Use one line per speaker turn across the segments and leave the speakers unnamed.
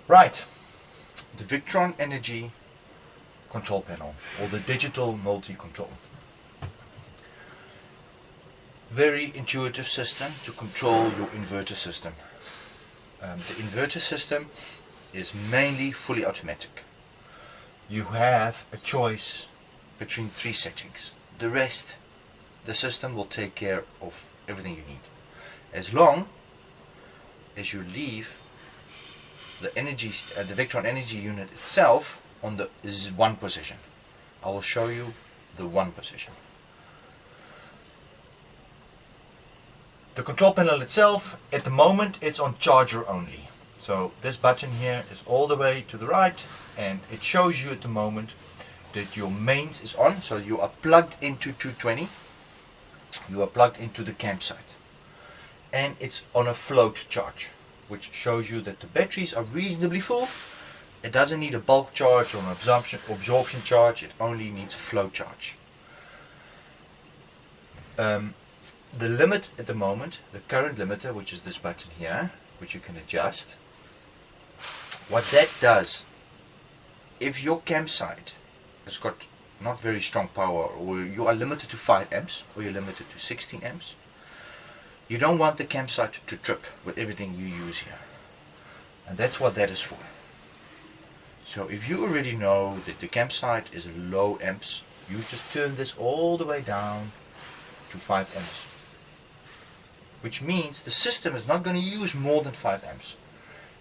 Right, the Victron Energy control panel, or the digital multi-control. Very intuitive system to control your inverter system. The inverter system is mainly fully automatic. You have a choice between 3 settings. The rest, the system will take care of everything you need. As long as you leave the Victron Energy unit itself on the 1 position. I will show you the 1 position. The control panel itself, at the moment it's on charger only. So this button here is all the way to the right, and it shows you at the moment that your mains is on. So you are plugged into 220, you are plugged into the campsite, and it's on a float charge, which shows you that the batteries are reasonably full. It doesn't need a bulk charge or an absorption charge, it only needs a float charge. The limit at the moment, the current limiter, which is this button here, which you can adjust, what that does, if your campsite has got not very strong power, or you are limited to 5 amps, or you're limited to 16 amps, you don't want the campsite to trip with everything you use here. And that's what that is for. So if you already know that the campsite is low amps, you just turn this all the way down to 5 amps. Which means the system is not going to use more than 5 amps.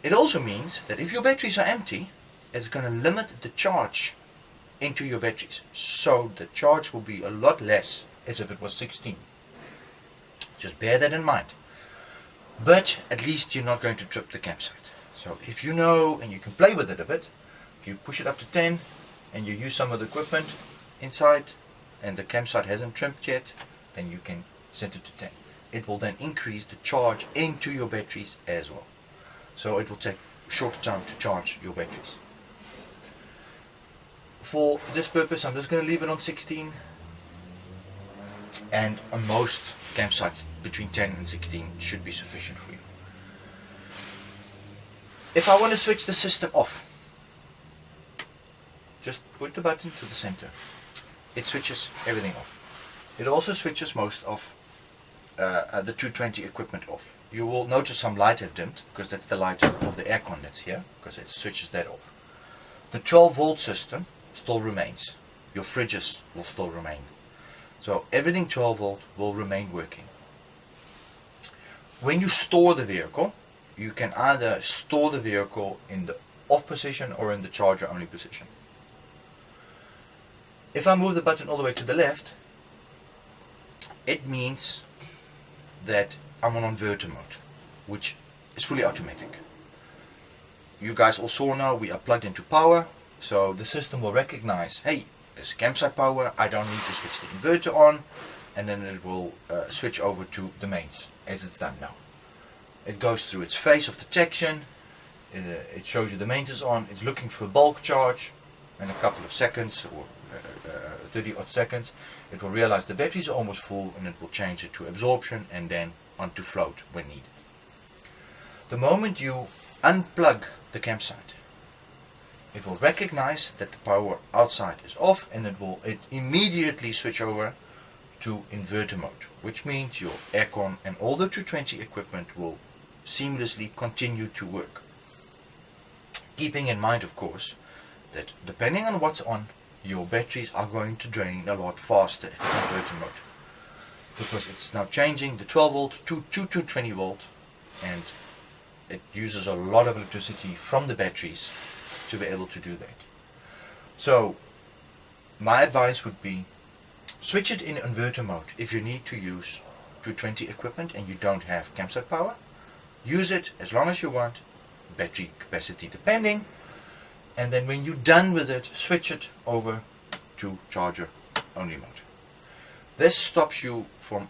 It also means that if your batteries are empty, it's going to limit the charge into your batteries. So the charge will be a lot less as if it was 16. Just bear that in mind. But at least you're not going to trip the campsite. So if you know and you can play with it a bit, if you push it up to 10 and you use some of the equipment inside and the campsite hasn't tripped yet, then you can set it to 10. It will then increase the charge into your batteries as well. So it will take shorter time to charge your batteries. For this purpose, I'm just going to leave it on 16. And on most campsites, between 10 and 16 should be sufficient for you. If I want to switch the system off, just put the button to the center. It switches everything off. It also switches most of the 220 equipment off. You will notice some light have dimmed, because that's the light of the aircon that's here, because it switches that off. The 12 volt system still remains. Your fridges will still remain. So everything 12 volt will remain working. When you store the vehicle, you can either store the vehicle in the off position or in the charger only position. If I move the button all the way to the left, it means that I'm on inverter mode, which is fully automatic. You guys all saw now we are plugged into power, so the system will recognize, hey, there's campsite power, I don't need to switch the inverter on, and then it will switch over to the mains, as it's done now. It goes through its phase of detection, it shows you the mains is on, it's looking for a bulk charge, in a couple of seconds, or 30 odd seconds, it will realize the batteries are almost full, and it will change it to absorption and then onto float when needed. The moment you unplug the campsite, it will recognize that the power outside is off, and it immediately switch over to inverter mode, which means your aircon and all the 220 equipment will seamlessly continue to work. Keeping in mind, of course, that depending on what's on, your batteries are going to drain a lot faster if it's inverter mode, because it's now changing the 12 volt to 220 volt, and it uses a lot of electricity from the batteries to be able to do that. So my advice would be, switch it in inverter mode if you need to use 220 equipment and you don't have campsite power. Use it as long as you want, battery capacity depending, and then when you're done with it, switch it over to charger only mode. This stops you from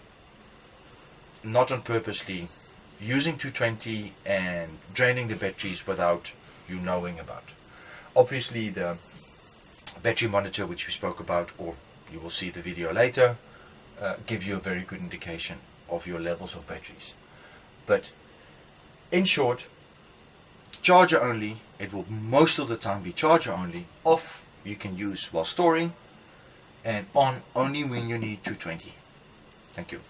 not on purposely using 220 and draining the batteries without you knowing about. Obviously the battery monitor, which we spoke about, or you will see the video later, gives you a very good indication of your levels of batteries. But in short, charger only, it will most of the time be charger only. Off you can use while storing, and on only when you need 220. Thank you.